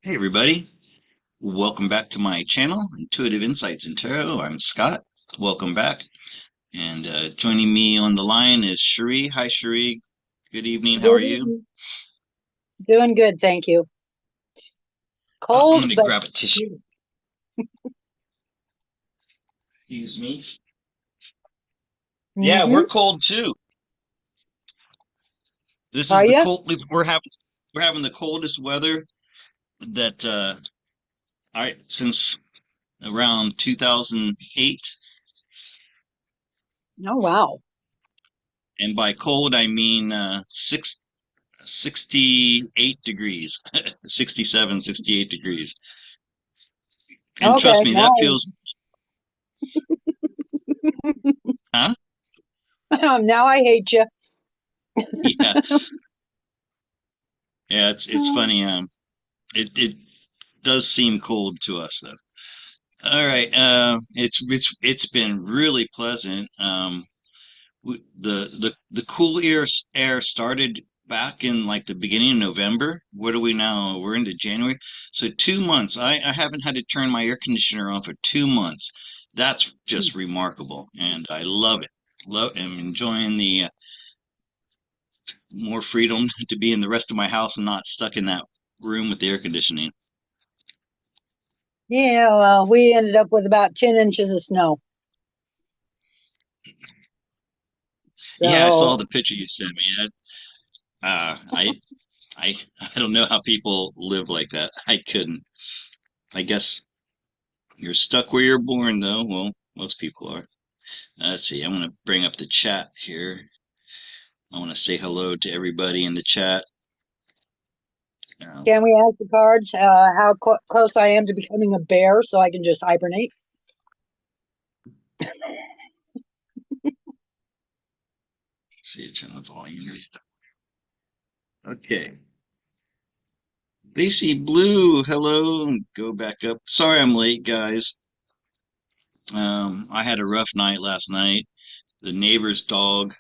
Hey everybody, welcome back to my channel, Intuitive Insights in Tarot. I'm Scott. Welcome back. And joining me on the line is Cherie. Hi Cherie. Good evening. How are Good you? evening. Doing good, thank you. I'm Cold, going to but grab a tissue. good. Excuse me. Yeah, Mm-hmm. we're cold too. This is Are the you? cold. We're having the coldest weather that I since around 2008. Oh, wow. And by cold I mean 68 degrees, 67, 68 degrees. And trust Okay, me, now that feels, huh? now I hate you. Yeah, yeah. It's funny. It does seem cold to us though. All right. It's been really pleasant. The cool air started back in like the beginning of November. What are we now? We're into January. So 2 months. I haven't had to turn my air conditioner on for 2 months. That's just remarkable, and I love it. I'm enjoying the more freedom to be in the rest of my house and not stuck in that room with the air conditioning. Yeah, well, we ended up with about 10 inches of snow. Yeah, I saw So, the picture you sent me. Uh, I I I don't know how people live like that. I couldn't. I guess you're stuck where you're born, though. Well, most people are. Let's see. I'm going to bring up the chat here. I want to say hello to everybody in the chat. Uh, can we ask the cards how close I am to becoming a bear so I can just hibernate? let's see. Turn the volume. Okay. Basie Blue, hello. Go back up. Sorry I'm late, guys. I had a rough night last night. The neighbor's dog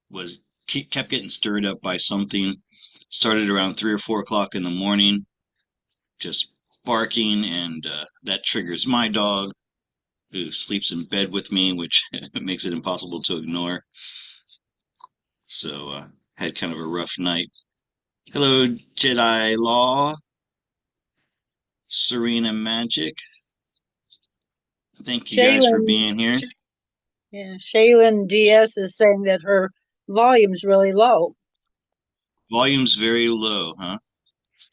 was kept getting stirred up by something. Started around 3 or 4 o'clock in the morning, just barking, and that triggers my dog, who sleeps in bed with me, which makes it impossible to ignore. So had kind of a rough night. Hello, Jedi Law, Serena Magic. Thank you guys for Shaylin, being here. yeah, Shaylin DS is saying that her volume's really low. Volume's very low, huh?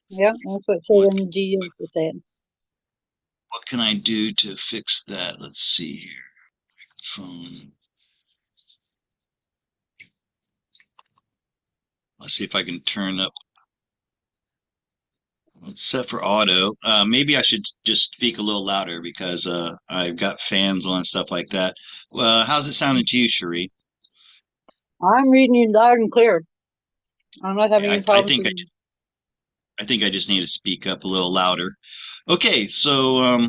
Yeah, that's what What Shaylin DS is saying. what can I do to fix that? Let's see here. Phone. Let's see if I can turn up. It's set for auto. Maybe I should just speak a little louder because I've got fans on and stuff like that. How's it sounding to you, Cherie? I'm reading you loud and clear. I'm not having Yeah, any I problems think with I think I just need to speak up a little louder. Okay, so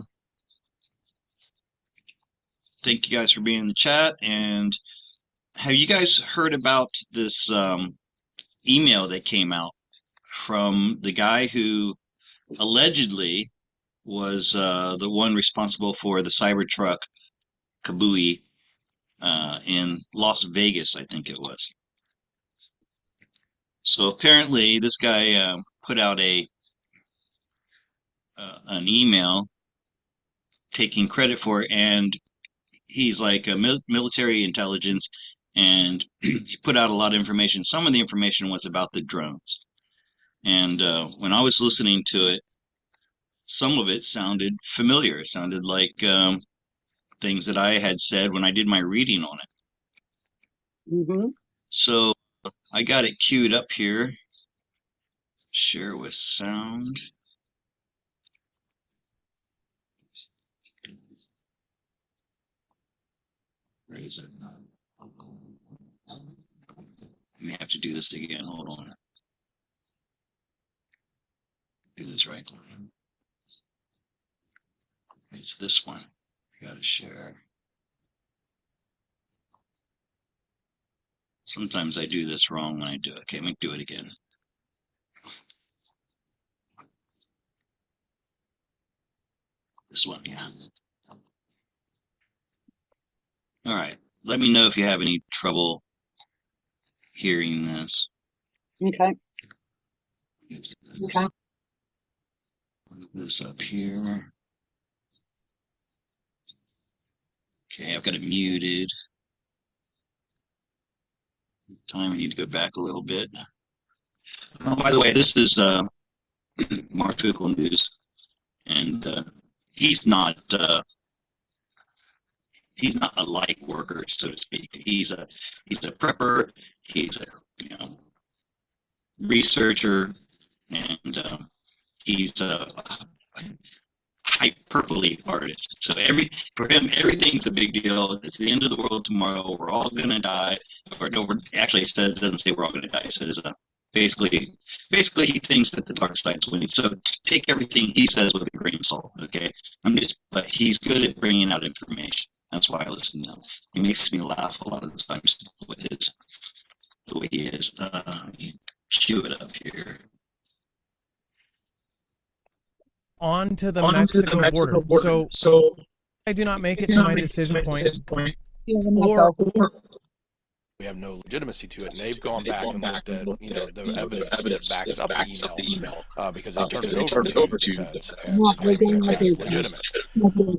thank you guys for being in the chat. And have you guys heard about this email that came out from the guy who allegedly was the one responsible for the Cybertruck Kabooie in Las Vegas, I think it was. So apparently, this guy put out a an email taking credit for it, and he's like a military intelligence, and he put out a lot of information. Some of the information was about the drones, and when I was listening to it, some of it sounded familiar. It sounded like things that I had said when I did my reading on it. you. So I got it queued up here. Share with sound. Where is it? We have to do this again. Hold on. Do this right. It's this one. I gotta share. Sometimes I do this wrong when I do it. Okay, let me do it again. This one, yeah. All right. Let me know if you have any trouble hearing this. Okay. Okay. This up here. Okay, I've got it muted. Time I need to go back a little bit. Oh, by the way, this is Mark Fickle News, and he's not a light worker, so to speak. He's a prepper. He's a researcher, and he's a hyperbole artist. So for him, everything's a big deal. It's the end of the world tomorrow. We're all gonna die. Or no, actually, doesn't say we're all gonna die. It says basically he thinks that the dark side's winning. So take everything he says with a grain of salt. Okay, but he's good at bringing out information. That's why I listen to him. He makes me laugh a lot of the times with the way he is. Chew it up here. On to the Mexico border. So I do not make it to my decision point. Or we have no legitimacy to it, and they've gone back and looked at the evidence that backs up the email because they turned it over to the feds and claimed it as legitimate,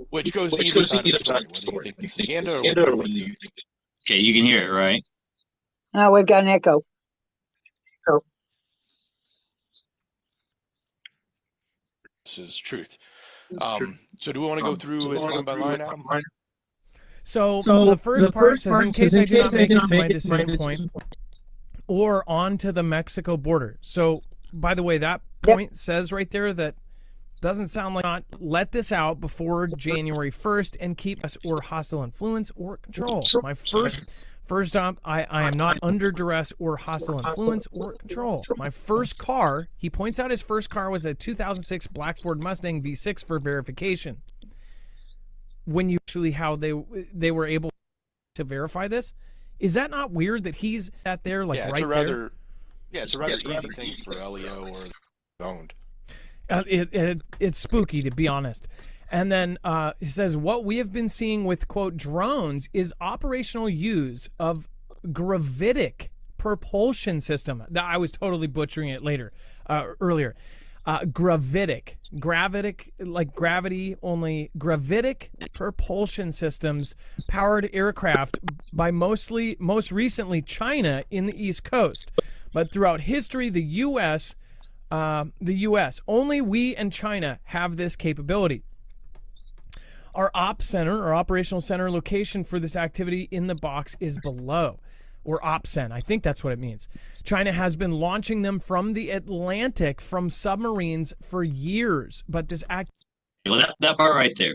which goes to either side of the story, whether you think this is Ganda or whether you think okay, you can hear it, right? Now we've got an echo. this is truth. So do we want to go through it line by line now? So the first part says, in case I do not make it to my decision point, or on to the Mexico border. So, by the way, that point says right there that doesn't sound like not let this out before January 1st and keep us or hostile influence or control. My first up, I am not under duress or hostile influence or control. My first car, he points out his first car was a 2006 black Ford Mustang V6 for verification. When you actually how they were able to verify this, is that not weird that he's at there like right there? It's a rather easy thing for LEO or owned. It's spooky, to be honest. And then he says, what we have been seeing with, quote, drones is operational use of gravitic propulsion system. I was totally butchering it earlier. Gravitic, like gravity, only gravitic propulsion systems powered aircraft by most recently China in the East Coast. But throughout history, the U.S., only we and China have this capability. Our operational center location for this activity in the box is below, or OPCEN. I think that's what it means. China has been launching them from the Atlantic from submarines for years, but this Well, that part right there.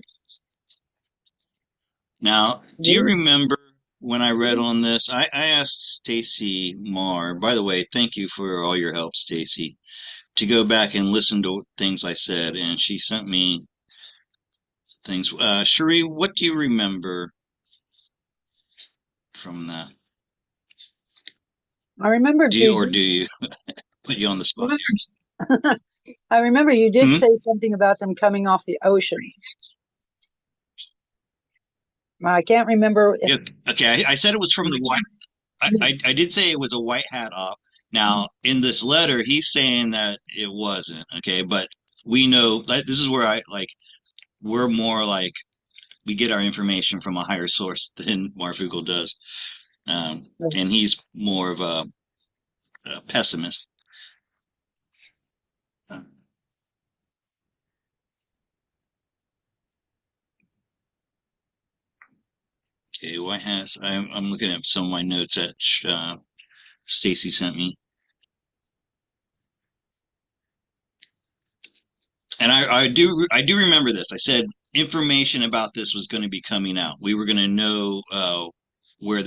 Now, do you remember when I read on this? I asked Stacy Marr. By the way, thank you for all your help, Stacy, to go back and listen to things I said, and she sent me things. Cherie, what do you remember from that? I remember. Do you put you on the spot? I remember you did say something about them coming off the ocean. I can't remember. Okay, I said it was from the white. I did say it was a white hat op. Now, in this letter, he's saying that it wasn't. Okay, but we know this is where we're more like we get our information from a higher source than Marfukel does, and he's more of a pessimist. Okay, White Hats. I'm looking at some of my notes that Stacy sent me, and I do remember this. I said information about this was going to be coming out. We were going to know where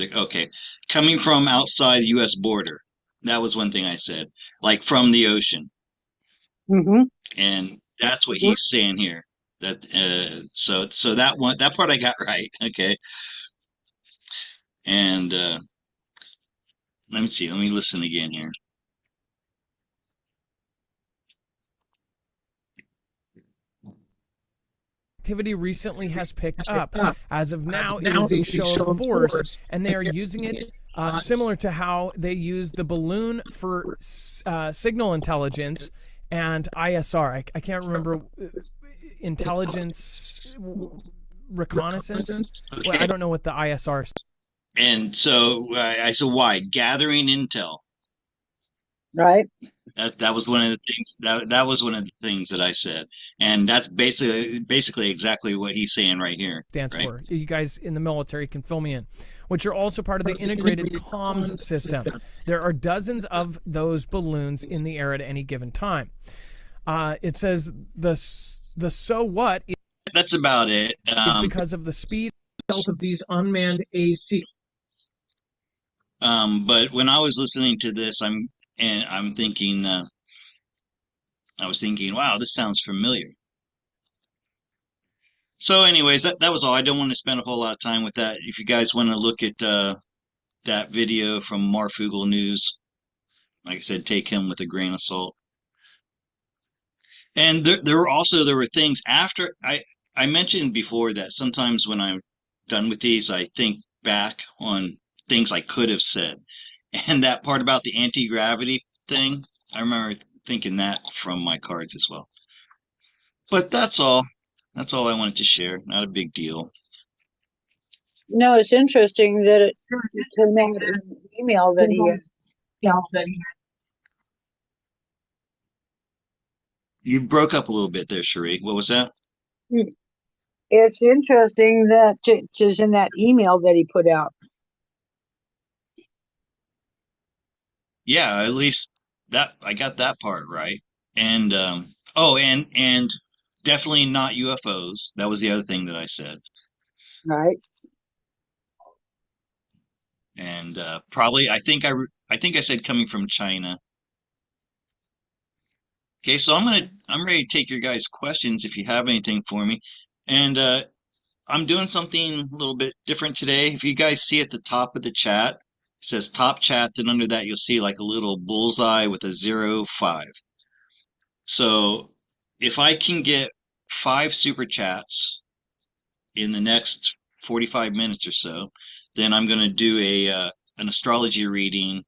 coming from outside the U.S. border. That was one thing I said, like from the ocean, and that's what he's saying here. That so that part I got right. Okay. And let me see. Let me listen again here. activity recently has picked up. As of now, it is a show of force, and they are using it similar to how they use the balloon for signal intelligence and ISR. I can't remember intelligence reconnaissance. Well, I don't know what the ISR is. And so I said, why? Gathering intel. Right. That was one of the things that was one of the things that I said, and that's basically exactly what he's saying right here. Stands right? for. You guys in the military can fill me in. Which are also part of the integrated comms system. There are dozens of those balloons in the air at any given time. It says the so what is, That's about it. is because of the speed of these unmanned AC. But when I was listening to this, I'm thinking, I was thinking, wow, this sounds familiar. So, anyways, that was all. I don't want to spend a whole lot of time with that. If you guys want to look at that video from Marfugel News, like I said, take him with a grain of salt. And there were things after I mentioned before that sometimes when I'm done with these, I think back on things I could have said. And that part about the anti-gravity thing, I remember thinking that from my cards as well. But that's all. That's all I wanted to share. Not a big deal. No, it's interesting that it came out in an email that he had. You broke up a little bit there, Cherie. What was that? It's interesting that it is in that email that he put out. Yeah, at least that I got that part right. And and definitely not UFOs. That was the other thing that I said. Right. And probably I think I said coming from China. Okay, so I'm ready to take your guys' questions if you have anything for me. And I'm doing something a little bit different today. If you guys see at the top of the chat, it says top chat, then under that you'll see like a little bullseye with a 05. So if I can get 5 super chats in the next 45 minutes or so, then I'm going to do an astrology reading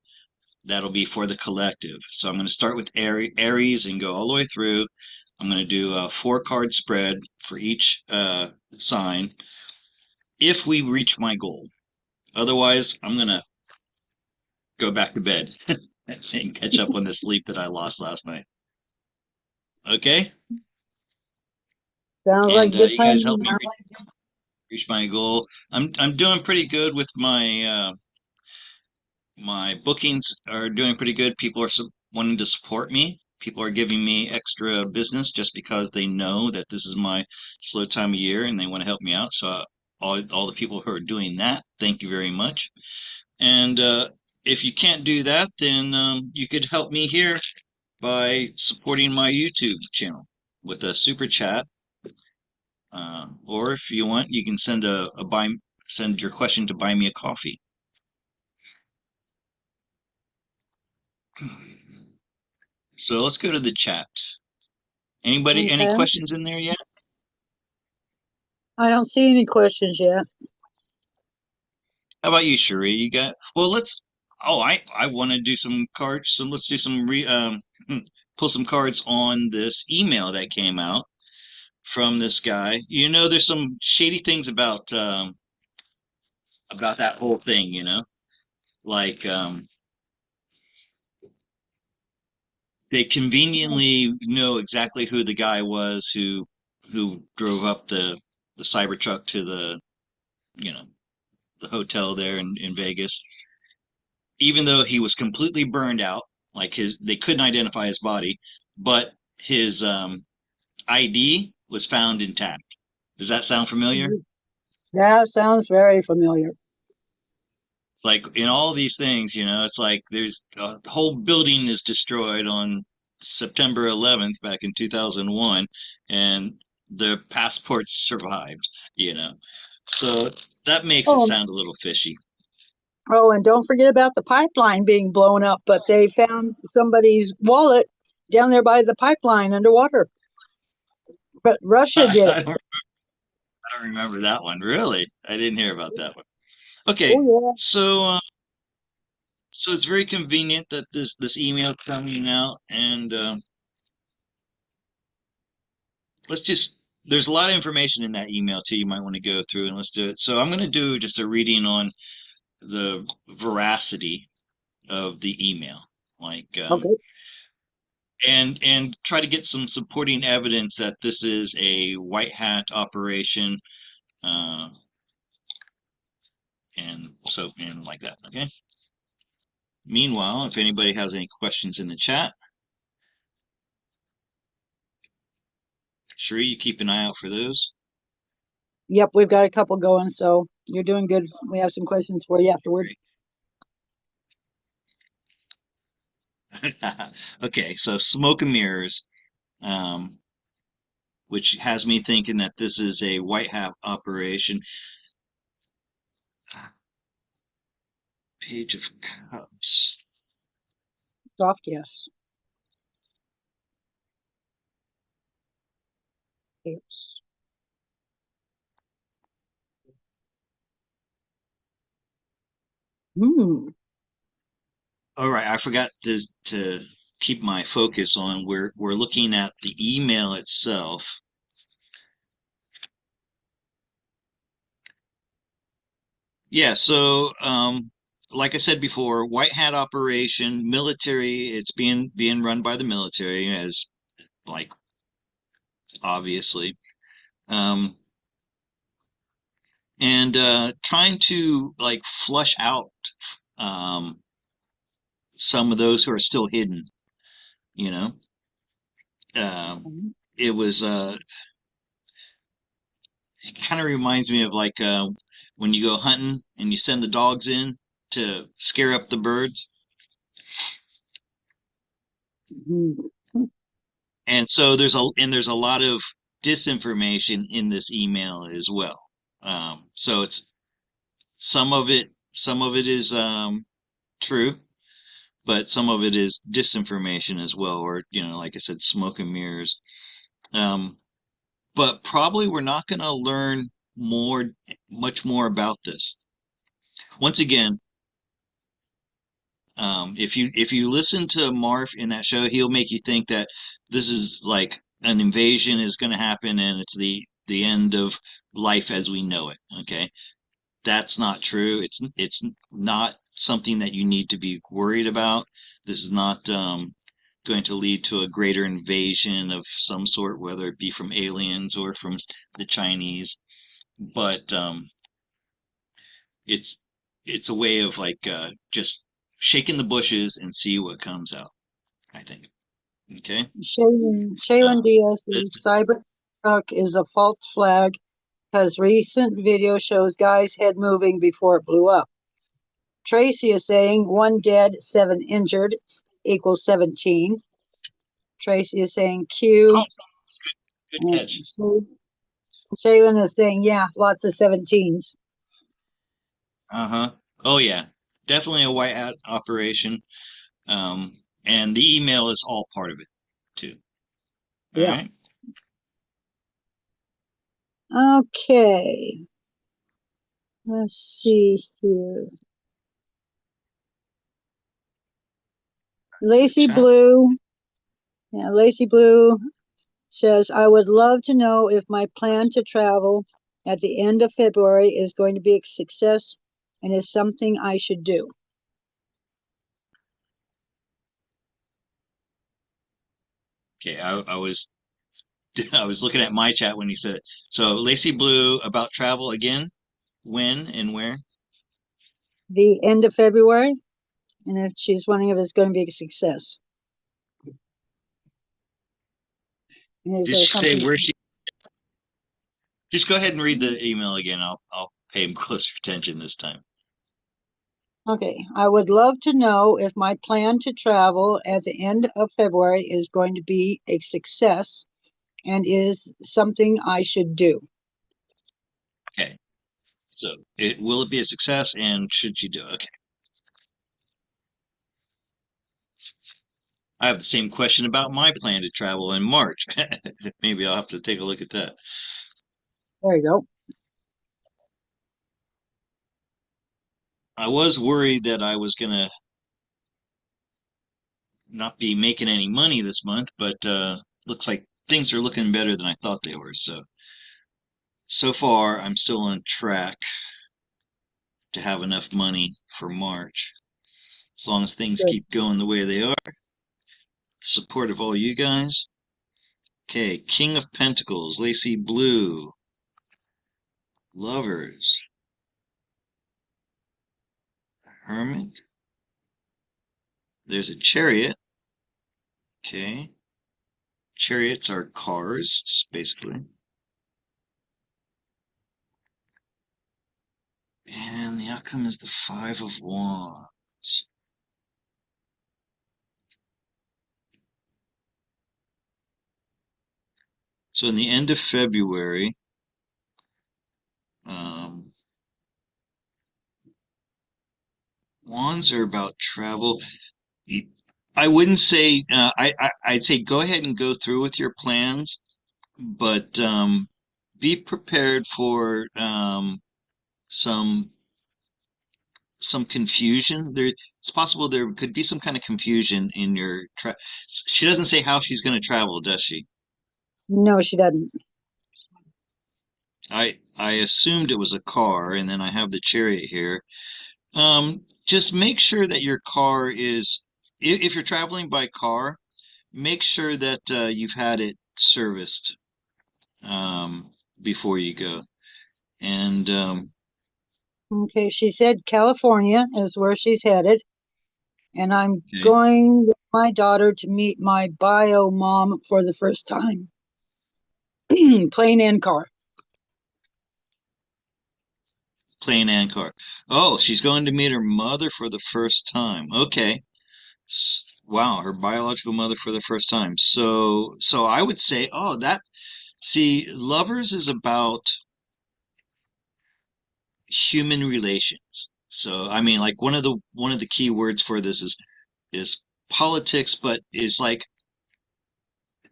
that'll be for the collective. So I'm going to start with Aries and go all the way through. I'm going to do a 4-card spread for each sign if we reach my goal. Otherwise, I'm going to go back to bed and catch up on the sleep that I lost last night. Okay? Sounds And like good you plan. guys help me reach my goal. I'm doing pretty good with my my bookings are doing pretty good. People are wanting to support me. People are giving me extra business just because they know that this is my slow time of year and they want to help me out. So all the people who are doing that, thank you very much. And if you can't do that, then you could help me here by supporting my YouTube channel with a super chat. Or if you want, you can send send your question to buy me a coffee. So let's go to the chat. Anybody, any Okay. questions in there yet? I don't see any questions yet. How about you, Cherie? You got, well, I want to do some cards. So let's do some pull some cards on this email that came out from this guy. You know, there's some shady things about that whole thing, you know, like they conveniently know exactly who the guy was who drove up the Cybertruck to the, you know, the hotel there in Vegas, even though he was completely burned out, like they couldn't identify his body, but his ID was found intact. Does that sound familiar? That sounds very familiar. Like in all these things, you know, it's like there's a whole building is destroyed on September 11th back in 2001, and the passports survived, you know. So that makes it sound a little fishy. Oh, and don't forget about the pipeline being blown up, but they found somebody's wallet down there by the pipeline underwater. But Russia did it. I remember that one. Really? I didn't hear about that one. Okay, Oh so so it's very convenient that this email coming out, and let's just there's a lot of information in that email too. You might want to go through and let's do it. So I'm going to do just a reading on the veracity of the email, like yeah. Okay. and try to get some supporting evidence that this is a white hat operation, uh, and like that. Okay. Meanwhile, if anybody has any questions in the chat, sure you keep an eye out for those. Yep, we've got a couple going, so you're doing good. We have some questions for you afterward. Great. Okay, so smoke and mirrors, um, which has me thinking that this is a white hat operation. Page of Cups. Soft, yes. Yes. Hmm. All right, I forgot to keep my focus on we're looking at the email itself. Yeah, so like I said before, white hat operation, military, it's being run by the military as like obviously. Um and trying to like flush out um some of those who are still hidden, you know. Um it was it kind of reminds me of like when you go hunting and you send the dogs in to scare up the birds. Mhm. And so there's a lot of disinformation in this email as well. So it's some of it is true, but some of it is disinformation as well, or like I said, smoke and mirrors. Um, but probably we're not going to learn much more about this. Once again, if you listen to Marv in that show, he'll make you think that this is like an invasion is going to happen and it's the end of life as we know it. Okay, that's not true. It's not something that you need to be worried about. This is not going to lead to a greater invasion of some sort, whether it be from aliens or from the Chinese. But it's it's a way of like just shaking the bushes and see what comes out, I think. Okay. Shaylin Um, Diaz it, says Cybertruck is a false flag because recent video shows guys' head moving before it blew up. Tracy is saying 1 dead, 7 injured equals 17. Tracy is saying oh, Q. good And catch. Shaylin is saying, yeah, lots of 17s. Uh-huh. Oh yeah, definitely a white hat operation. And the email is all part of it too. All Yeah. right. Okay. Let's see here. The Lacey chat. Blue. Yeah, Lacey Blue says, I would love to know if my plan to travel at the end of February is going to be a success and is something I should do. Okay, I was I was looking at my chat when he said it. So Lacey Blue about travel again. When and where? The end of February, and if she's wondering if it's going to be a success. And is Did there she say something? where she? Just go ahead and read the email again. I'll pay him closer attention this time. Okay, I would love to know if my plan to travel at the end of February is going to be a success and is something I should do. Okay. So it will it be a success and should you do it? Okay. I have the same question about my plan to travel in March. Maybe I'll have to take a look at that. There you go. I was worried that I was gonna not be making any money this month, but looks like things are looking better than I thought they were. So far, I'm still on track to have enough money for March. As long as things Good. keep going the way they are, support of all you guys. Okay, King of Pentacles, Lacy Blue, Lovers, Hermit. There's a Chariot. Okay, chariots are cars, basically. And the outcome is the Five of Wands. So in the end of February, um, wands are about travel. I wouldn't say I'd say go ahead and go through with your plans, but be prepared for some some confusion. It's possible there could be some kind of confusion in your She doesn't say how she's going to travel, does she? No, she doesn't. I assumed it was a car, and then I have the chariot here. Just make sure that your car is, if you're traveling by car, make sure that you've had it serviced before you go. And Okay, she said California is where she's headed, and I'm okay, going with my daughter to meet my bio mom for the first time. Plane and car. plane and car. Oh, she's going to meet her mother for the first time. Okay. Wow, her biological mother for the first time. So I would say, oh, see, Lovers is about human relations. So I mean, like one of the key words for this is politics, but is like,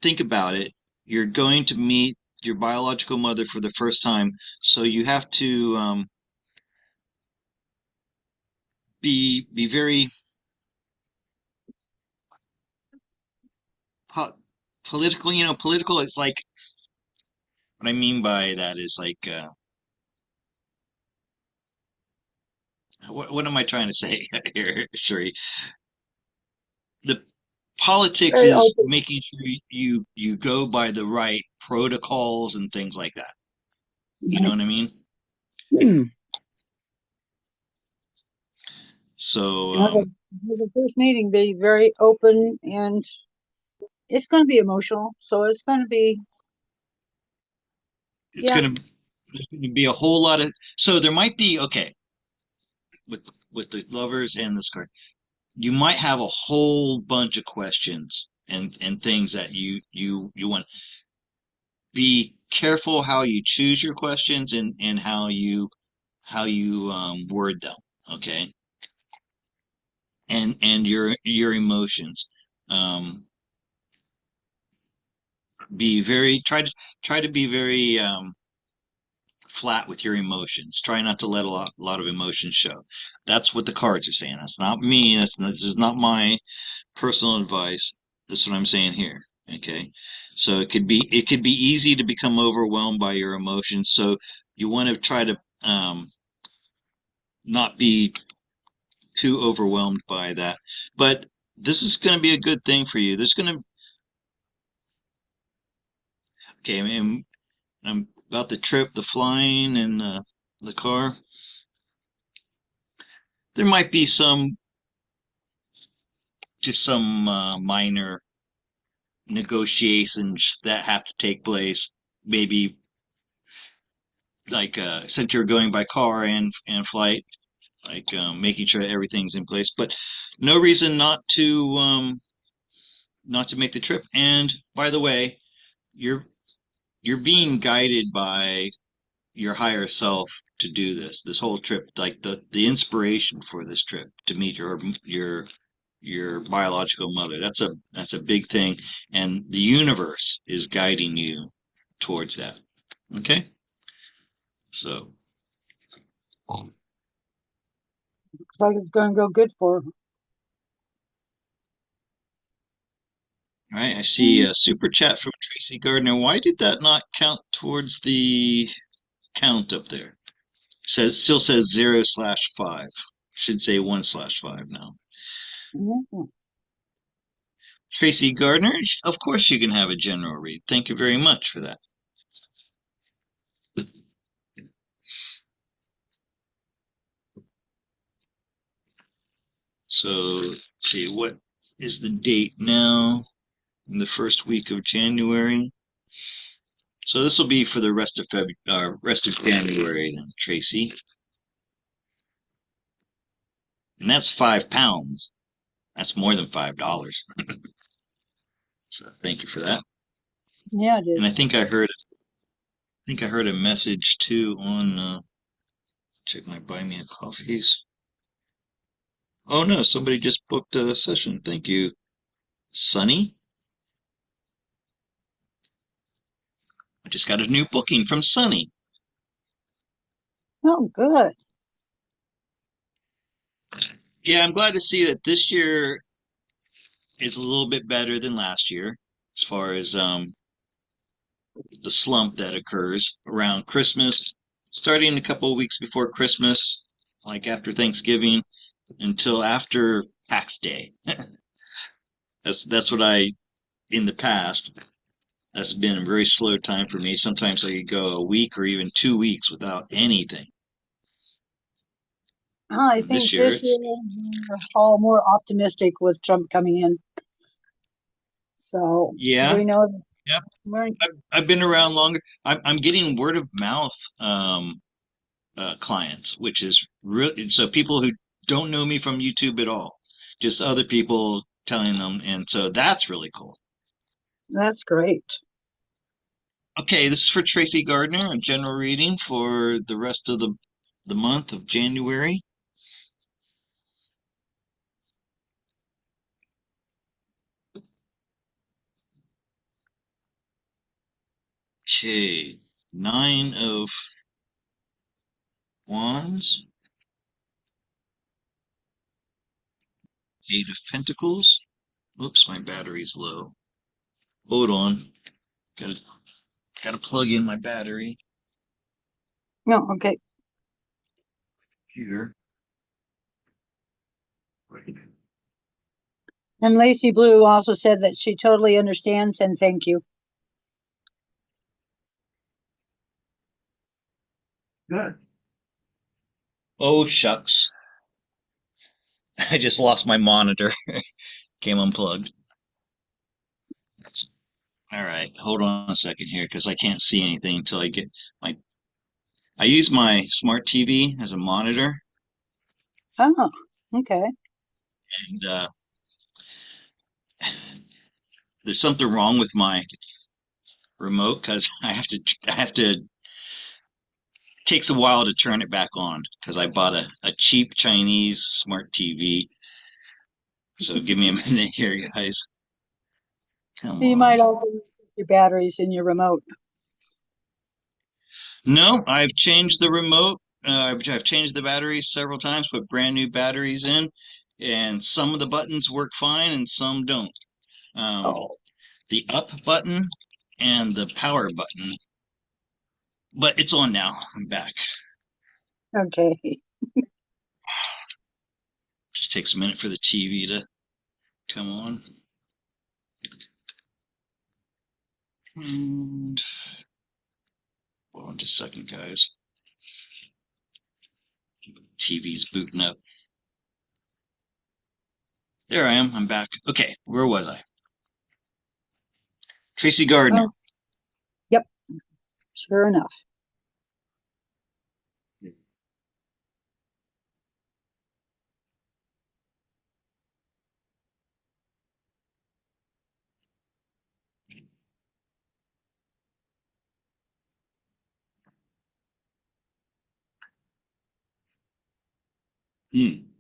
think about it. You're going to meet your biological mother for the first time, so you have to be very po political. Political. It's like, what I mean by that is like, what am I trying to say here, Sherry? The politics Very is open. making sure you go by the right protocols and things like that. You know what I mean? So The first meeting be very open, and it's going to be emotional. So it's going to be, it's yeah. gonna there's gonna be a whole lot of, so there might be, okay, with the Lovers and this card, you might have a whole bunch of questions and things that you want. Be careful how you choose your questions and how you word them, okay? And your emotions. Um, be very try to be very flat with your emotions. Try not to let a lot of emotions show. That's what the cards are saying. That's not me. This is not my personal advice. This is what I'm saying here. Okay. So it could be easy to become overwhelmed by your emotions. So you want to try to not be too overwhelmed by that. But this is going to be a good thing for you. There's going to Okay. About the trip, the flying, and the car. There might be some minor negotiations that have to take place. Maybe like since you're going by car and flight, like making sure everything's in place. But no reason not to make the trip. And by the way, you're you're being guided by your higher self to do this whole trip. Like the inspiration for this trip to meet your biological mother. That's a big thing, and the universe is guiding you towards that. Okay, so Looks like it's going to go good for her. All right, I see a super chat from Tracy Gardner. Why did that not count towards the count up there? Still says 0/5. Should say 1/5 now. Mhm. Tracy Gardner, of course you can have a general read. Thank you very much for that. So let's see, what is the date now? In the first week of January. So this will be for the rest of January then, Tracy. And that's £5. That's more than $5. So thank you for that. Yeah, it And I is. think I heard a message too on check my buy me a coffees. Oh no, somebody just booked a session. Thank you. Sunny. I just got a new booking from Sunny. Oh, good. Yeah, I'm glad to see that this year is a little bit better than last year as far as the slump that occurs around Christmas, starting a couple of weeks before Christmas, like after Thanksgiving, until after tax day. That's what I in the past. That's been a very slow time for me. Sometimes I could go a week or even 2 weeks without anything. I This think year this year it's we're all more optimistic with Trump coming in. So yeah, we know yeah. we're I've been around longer. I'm getting word of mouth clients, which is really so people who don't know me from YouTube at all, just other people telling them, and so that's really cool. that's great. Okay, this is for Tracy Gardner, a general reading for the rest of the month of January. Okay, 9 of Wands, 8 of Pentacles. Oops, my battery's low. Hold on, gotta gotta plug in my battery No, okay. here. And Lacey Blue also said that she totally understands and thank you. Good. Oh shucks, I just lost my monitor. Came unplugged. All right, hold on a second here because I can't see anything until I get my. I use my smart TV as a monitor, Oh, okay. and there's something wrong with my remote because I have to. It takes a while to turn it back on because I bought a cheap Chinese smart TV. So give me a minute here, guys. Come You might on. also use your batteries in your remote. No, I've changed the remote. I've changed the batteries several times, put brand new batteries in, and some of the buttons work fine and some don't. Um, Oh, the up button and the power button, but it's on now. I'm back. okay. Just takes a minute for the TV to come on. And hold on just a second, guys. TV's booting up. There I am. I'm back. Okay, where was I? Tracy Gardner. Oh, yep. Sure enough. Hmm.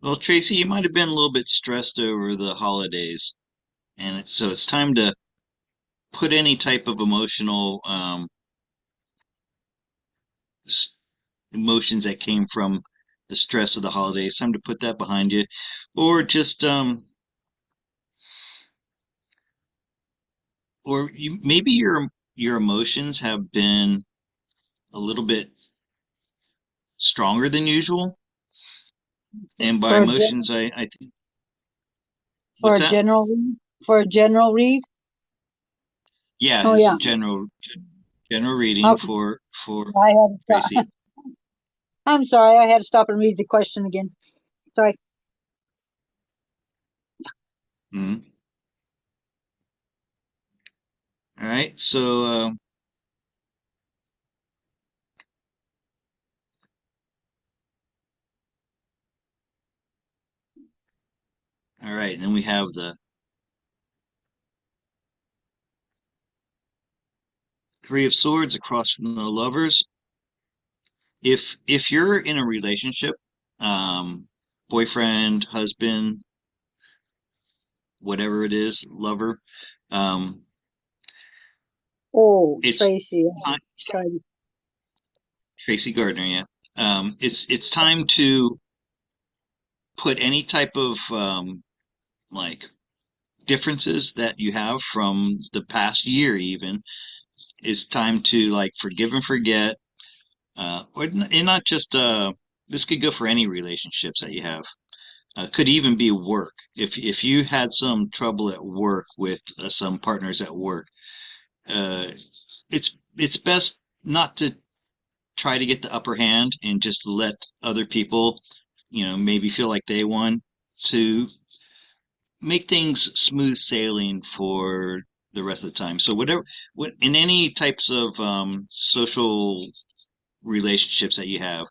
Well, Tracy, you might have been a little bit stressed over the holidays, and so it's time to put any type of emotional emotions that came from the stress of the holidays. Time to put that behind you, or just or maybe your emotions have been a little bit stronger than usual. And by For a gen emotions, I think, for what's a that? general read? For a general read? Yeah, Oh it's a yeah. general reading Okay. for I had to stop. Tracy. I'm sorry, I had to stop and read the question again. Sorry. Mhm. All right, so all right, then we have the Three of Swords across from the Lovers. If you're in a relationship, boyfriend, husband, whatever it is, lover, um, Oh, it's Tracy. time, Sorry. Tracy Gardner, yeah. It's time to put any type of like differences that you have from the past year even. It's time to like forgive and forget, and not just this could go for any relationships that you have. Could even be work. If you had some trouble at work with some partners at work, uh, it's best not to try to get the upper hand and just let other people, maybe feel like they won, to make things smooth sailing for the rest of the time. So what in any types of social relationships that you have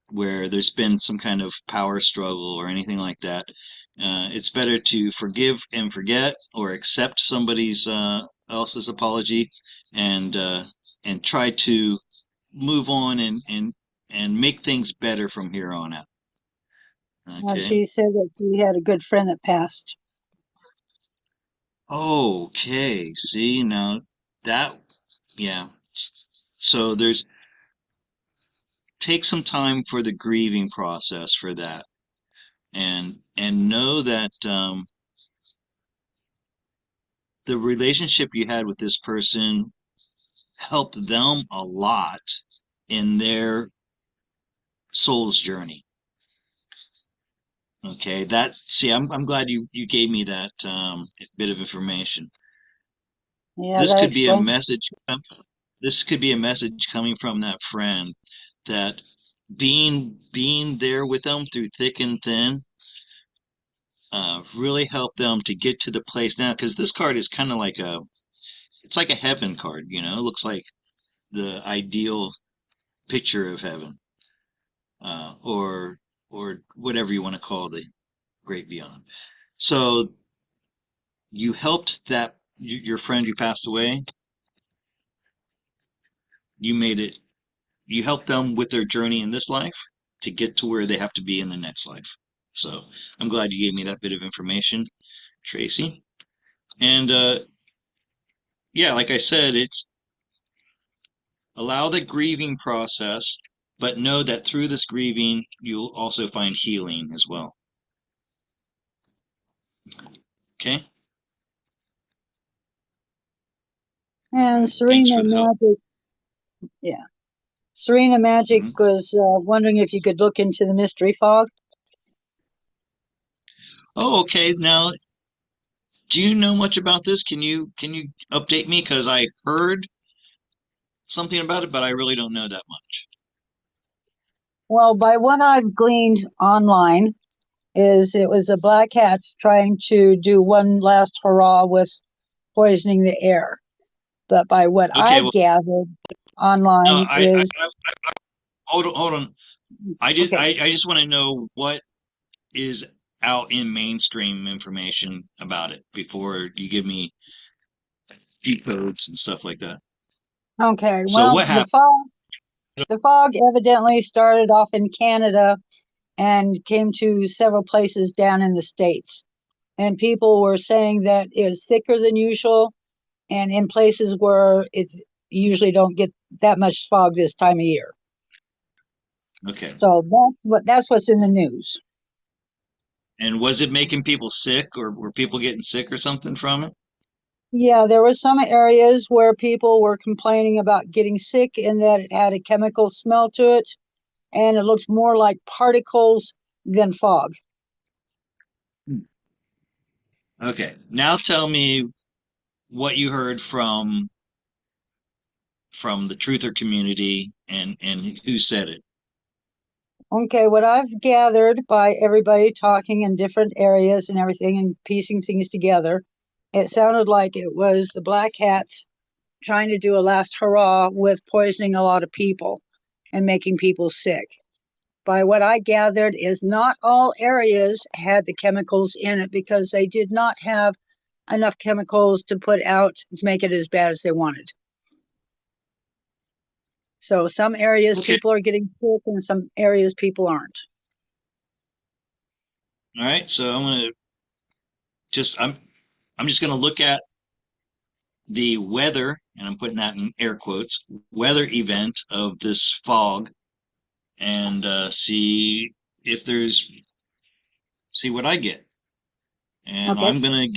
where there's been some kind of power struggle or anything like that, it's better to forgive and forget or accept somebody's else's apology and and try to move on and make things better from here on out. Okay. She said that she had a good friend that passed. Okay. See, now that, yeah. So take some time for the grieving process for that, and know that the relationship you had with this person helped them a lot in their soul's journey. Okay, I'm glad you gave me that bit of information. Yeah, This that could be a explains. message. This could be a message coming from that friend that being there with them through thick and thin really helped them to get to the place now. Because this card is kind of like it's like a heaven card. It looks like the ideal picture of heaven, or whatever you want to call the great beyond. So you helped your friend who passed away. You made it. You helped them with their journey in this life to get to where they have to be in the next life. So I'm glad you gave me that bit of information, Tracy. And yeah, like I said, it's allow the grieving process, but know that through this grieving, you'll also find healing as well. Okay. All And right. Thanks Serena for the help. Magic, yeah. Serena Magic Mhm. was wondering if you could look into the mystery fog. Oh, okay. Now, do you know much about this? Can you update me? Because I heard something about it, but I really don't know that much. Well, by what I've gleaned online, is it was the black hats trying to do one last hurrah with poisoning the air. But by what Okay. I Well, gathered no, online is hold on. okay. I just want to know what is out in mainstream information about it before you give me decodes and stuff like that. Okay. So Well, what happened? the fog evidently started off in Canada and came to several places down in the States. And people were saying that it was thicker than usual, and in places where it's usually don't get that much fog this time of year. Okay. So that's what's in the news. And was it making people sick, or were people getting sick or something from it? Yeah, there were some areas where people were complaining about getting sick and that it had a chemical smell to it, and it looked more like particles than fog. Okay. Now tell me what you heard from the truther community and who said it. Okay, what I've gathered by everybody talking in different areas and everything and piecing things together, it sounded like it was the black hats trying to do a last hurrah with poisoning a lot of people and making people sick. By what I gathered is not all areas had the chemicals in it because they did not have enough chemicals to put out to make it as bad as they wanted. So some areas Okay. people are getting sick and some areas people aren't. All right. So just I'm just gonna look at the weather, and I'm putting that in air quotes, weather event of this fog, and if there's see what I get. And Okay. I'm gonna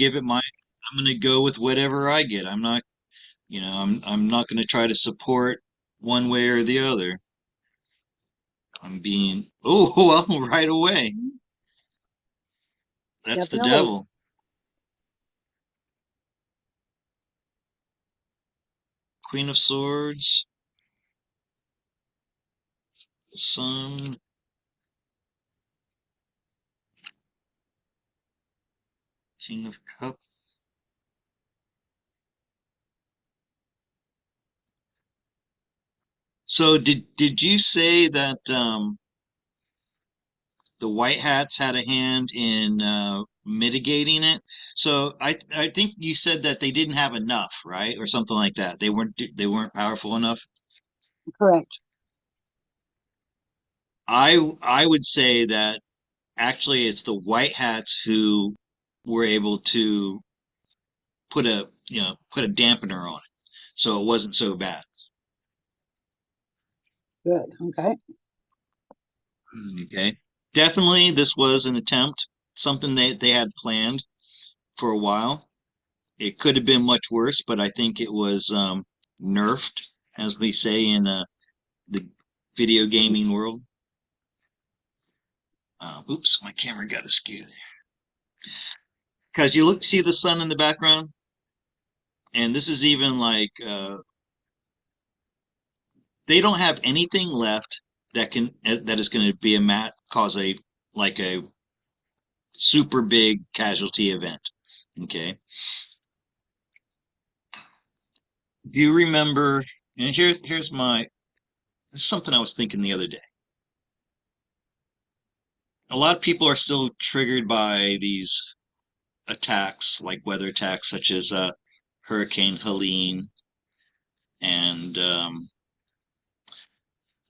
go with whatever I get. I'm not gonna try to support one way or the other. I'm being, oh, well, right away. That's the Definitely. devil. Queen of Swords, Sun, King of Cups. So did you say that the White Hats had a hand in mitigating it? So I think you said that they didn't have enough, right, or something like that. They weren't powerful enough. Correct. I would say that actually it's the White Hats who were able to put a dampener on it, so it wasn't so bad. Good. Okay. Okay, definitely this was an attempt, something they had planned for a while. It could have been much worse, but I think it was nerfed, as we say in the video gaming world. Oops, my camera got askew there. Because see the sun in the background, and this is even like they don't have anything left that is going to be cause a super big casualty event. Okay. Do you remember? And here's this is something I was thinking the other day. A lot of people are still triggered by these attacks, like weather attacks, such as Hurricane Helene and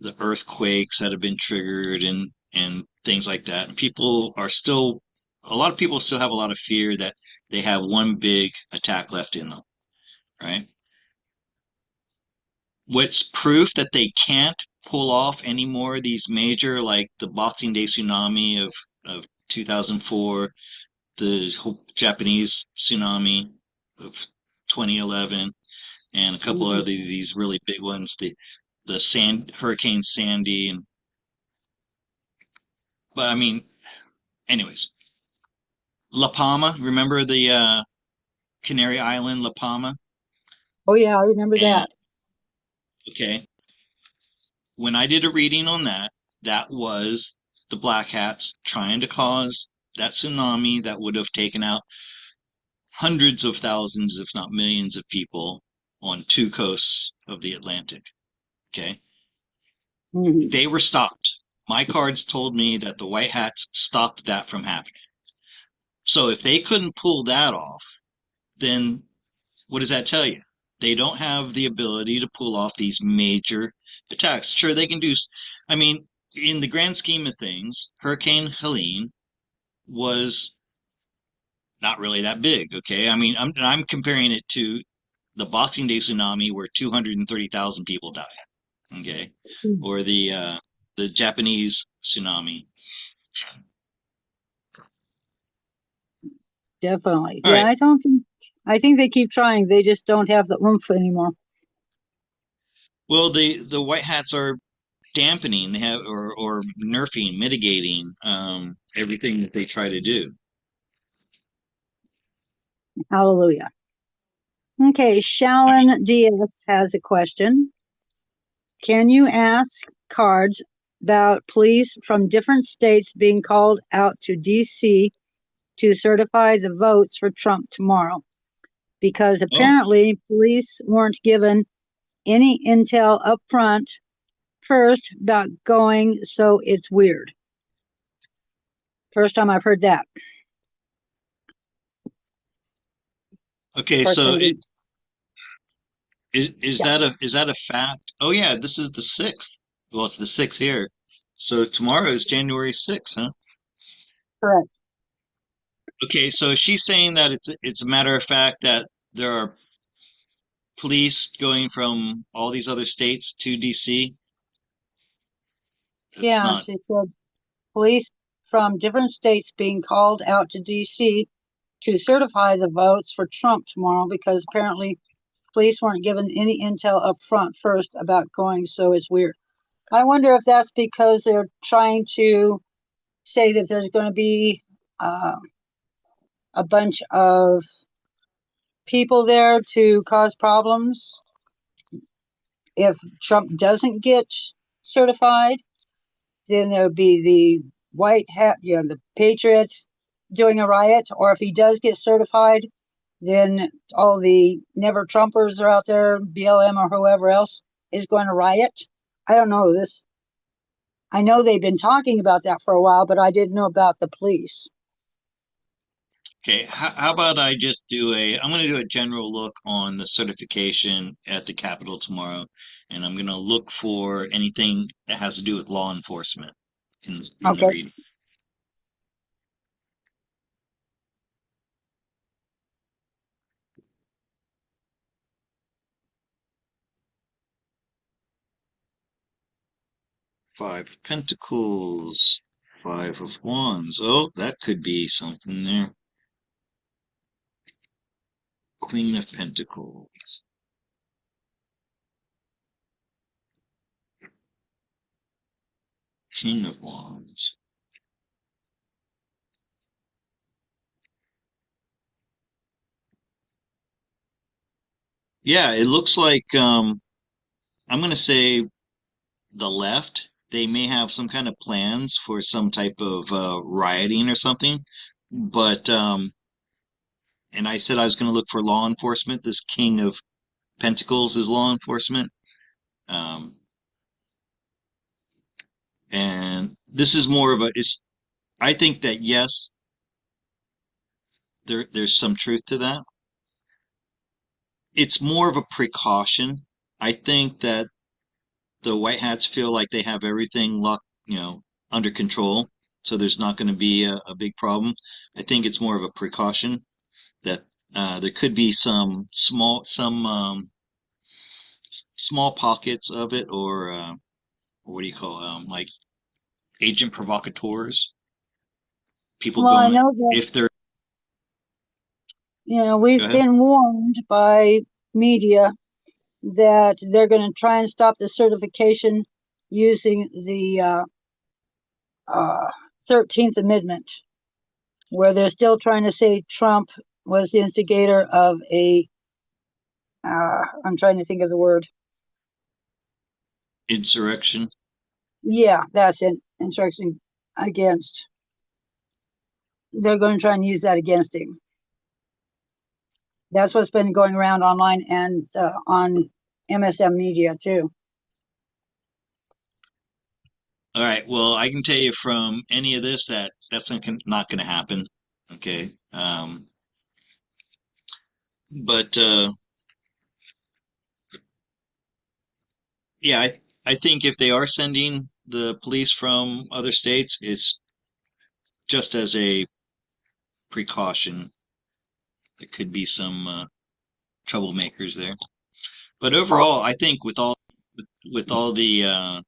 the earthquakes that have been triggered and things like that. And a lot of people still have a lot of fear that they have one big attack left in them, right? What's proof that they can't pull off any more of these major, like the Boxing Day tsunami of 2004, the Japanese tsunami of 2011, and a couple Mhm. of these really big ones, the Hurricane Sandy, and but I mean, anyways, La Palma. Remember the Canary Island, La Palma? Oh yeah, I remember And that. okay, when I did a reading on that, that was the Black Hats trying to cause that tsunami that would have taken out hundreds of thousands, if not millions, of people on two coasts of the Atlantic. Okay, Mhm. they were stopped. My cards told me that the White Hats stopped that from happening. So if they couldn't pull that off, then what does that tell you? They don't have the ability to pull off these major attacks. Sure, they can do. I mean, in the grand scheme of things, Hurricane Helene was not really that big. Okay, I mean, I'm comparing it to the Boxing Day tsunami where 230,000 people died. Okay, Mhm. or the the Japanese tsunami. Definitely. All Yeah, right. I think they keep trying. They just don't have the oomph anymore. Well, the white hats are dampening. They have or nerfing, mitigating everything that they try to do. Hallelujah. Okay, I mean, Shallon DS has a question. Can you ask cards about police from different states being called out to DC to certify the votes for Trump tomorrow? Because oh, apparently police weren't given any intel up front first about going, so it's weird. First time I've heard that. okay. So Person, is yeah, that a fact? Oh yeah, this is the 6th. Well, it's the 6th here. So tomorrow is January 6th, huh? correct. Okay, so she's saying that it's a matter of fact that there are police going from all these other states to DC. That's Yeah, not she said police from different states being called out to DC to certify the votes for Trump tomorrow because apparently police weren't given any intel up front first about going, so it's weird. I wonder if that's because they're trying to say that there's going to be uh, a bunch of people there to cause problems if Trump doesn't get certified. Then there would be the white hat, the Patriots doing a riot. Or if he does get certified, then all the never Trumpers are out there, BLM or whoever else is going to riot. I don't know this. I know they've been talking about that for a while, but I didn't know about the police. okay. How about I just I'm going to do a general look on the certification at the Capitol tomorrow, and I'm going to look for anything that has to do with law enforcement in the Okay. reading. Five of Pentacles, Five of Wands. Oh, that could be something there. Queen of Pentacles. King of Wands. Yeah, it looks like I'm going to say the left. They may have some kind of plans for some type of rioting or something. But and I said I was going to look for law enforcement. This King of Pentacles is law enforcement. Um, and this is more of a it's I think that yes, there's some truth to that. It's more of a precaution. I think that the white hats feel like they have everything under control, so there's not going to be a big problem. I think it's more of a precaution that there could be some small pockets of it, or what do you call like agent provocateurs, people Well, I going know that, if they're go we've ahead. been warned by media that they're going to try and stop the certification using the 13th Amendment, where they're still trying to say Trump was the instigator of I'm trying to think of the word. Insurrection. Yeah, that's it. Insurrection against. They're going to try and use that against him. That's what's been going around online and on MSM media too. All right. Well, I can tell you from any of this that that's not going to happen. Okay. But yeah, I think if they are sending the police from other states, it's just as a precaution. There could be some troublemakers there. But overall, I think with all the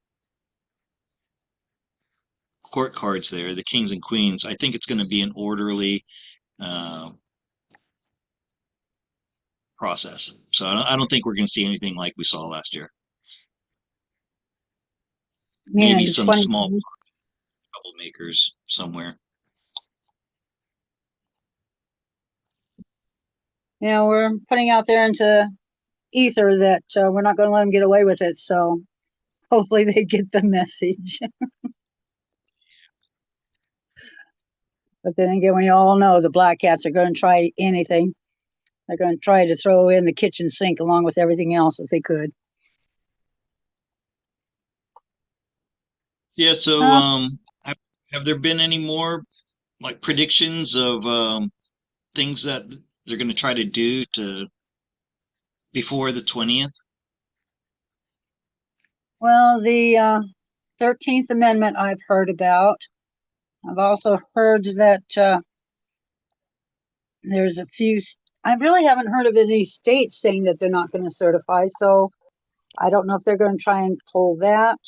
court cards there, the kings and queens. I think it's going to be an orderly uh, process. So I don't think we're going to see anything like we saw last year. Maybe meaning some 20. small troublemakers somewhere. You know, we're putting out there into ether that we're not going to let them get away with it. So hopefully they get the message. But then again, we all know the black cats are going to try anything. They're going to try to throw in the kitchen sink along with everything else if they could. Yeah, so Uh, have there been any more like predictions of things that they're going to try to do to before the 20th? well, the 13th Amendment I've heard about. I've also heard that there's a few, I really haven't heard of any states saying that they're not going to certify. So I don't know if they're going to try and pull that.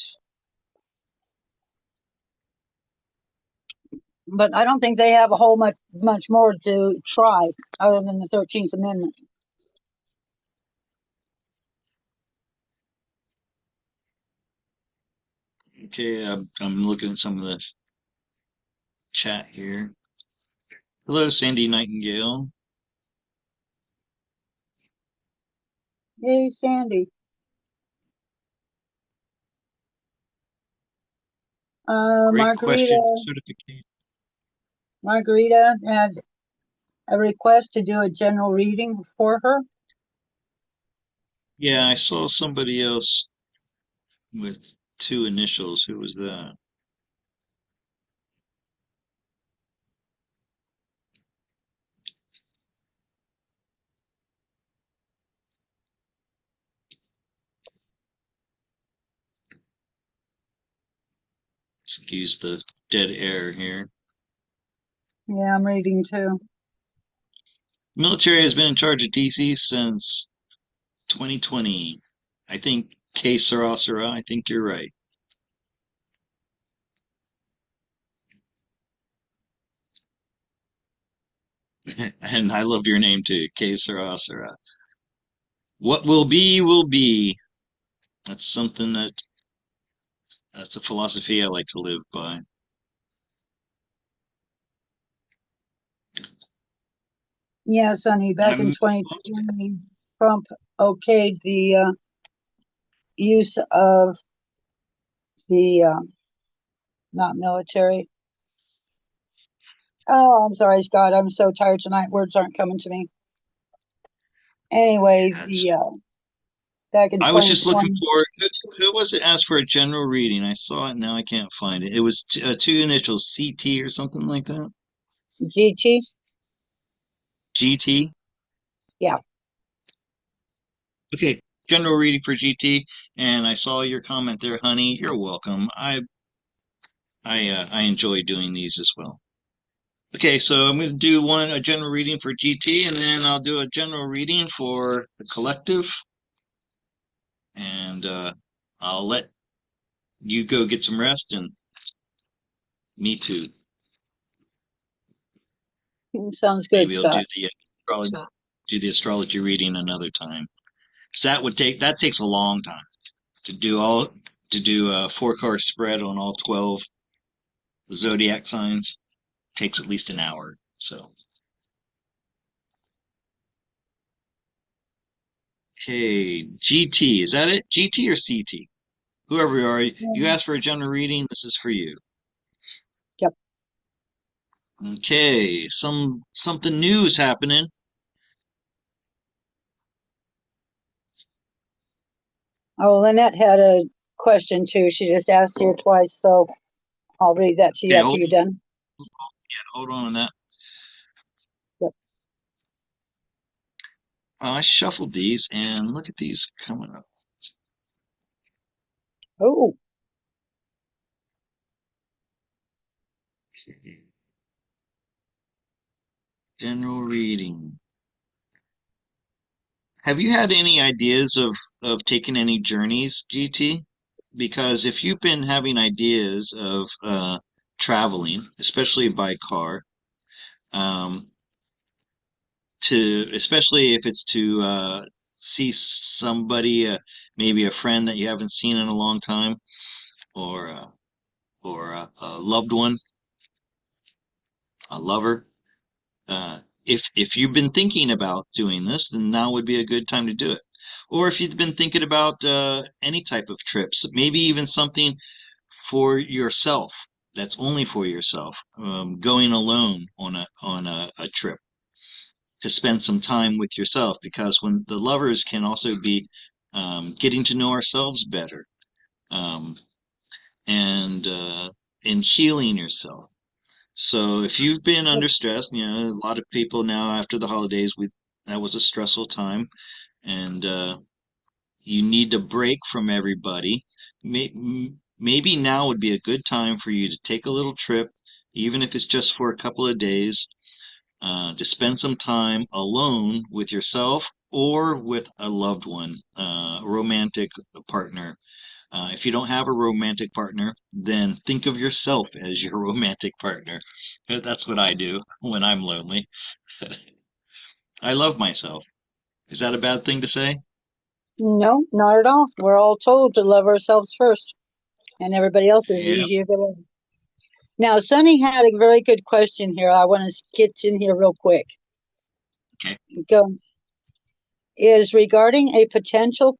But I don't think they have a whole much more to try other than the 13th Amendment. Okay, I'm looking at some of the chat here. Hello, Sandy Nightingale. Hey, Sandy. Great question. Margarita. Certification. Margarita had a request to do a general reading for her. Yeah, I saw somebody else with two initials. Who was that? Excuse the dead air here. Yeah, I'm reading too. Military has been in charge of DC since 2020. I think K Sarasara, I think you're right. And I love your name too, K Sarasara. What will be, will be. That's something that's a philosophy I like to live by. Yeah, Sonny, back in I'm 2020, Trump okayed the use of the not military. Oh, I'm sorry, Scott. I'm so tired tonight. Words aren't coming to me. Anyway, that's, the back in I was just looking 2020, for who was it asked for a general reading? I saw it now I can't find it. It was two initials, CT or something like that. GT. GT. Yeah. Okay, general reading for GT, and I saw your comment there, honey. You're welcome. I enjoy doing these as well. Okay, so I'm going to do a general reading for GT, and then I'll do a general reading for the collective, and I'll let you go get some rest, and me too. Sounds good, Maybe I'll Scott. do the astrology reading another time. 'Cause that takes a long time to do a 4 card spread on all 12 zodiac signs. Takes at least an hour. So, okay, GT, is that it? GT or CT? Whoever you are, you Yeah. asked for a general reading. This is for you. Yep. Okay, something new is happening. Oh, Lynette had a question too. She just asked here twice, so I'll read that to you Okay, after you're done. hold on that. Yep. I shuffled these, and look at these coming up. Oh, Okay. General reading. Have you had any ideas of taking any journeys, GT? Because if you've been having ideas of traveling, especially by car, um, to especially if it's to see somebody, maybe a friend that you haven't seen in a long time, or a loved one, a lover. If you've been thinking about doing this, then now would be a good time to do it. Or if you've been thinking about any type of trips, maybe even something for yourself that's only for yourself, going alone on a trip to spend some time with yourself, because when the lovers can also be getting to know ourselves better, um, and healing yourself. So if you've been under stress, a lot of people now after the holidays, we that was a stressful time, and you need to break from everybody. Maybe now would be a good time for you to take a little trip, even if it's just for a couple of days, to spend some time alone with yourself or with a loved one, a romantic partner. If you don't have a romantic partner, then think of yourself as your romantic partner. That's what I do when I'm lonely. I love myself. Is that a bad thing to say? No, not at all. We're all told to love ourselves first, and everybody else is Yeah. easier to love. Now, Sunny had a very good question here. I want to get in here real quick. Okay. Go. Is regarding a potential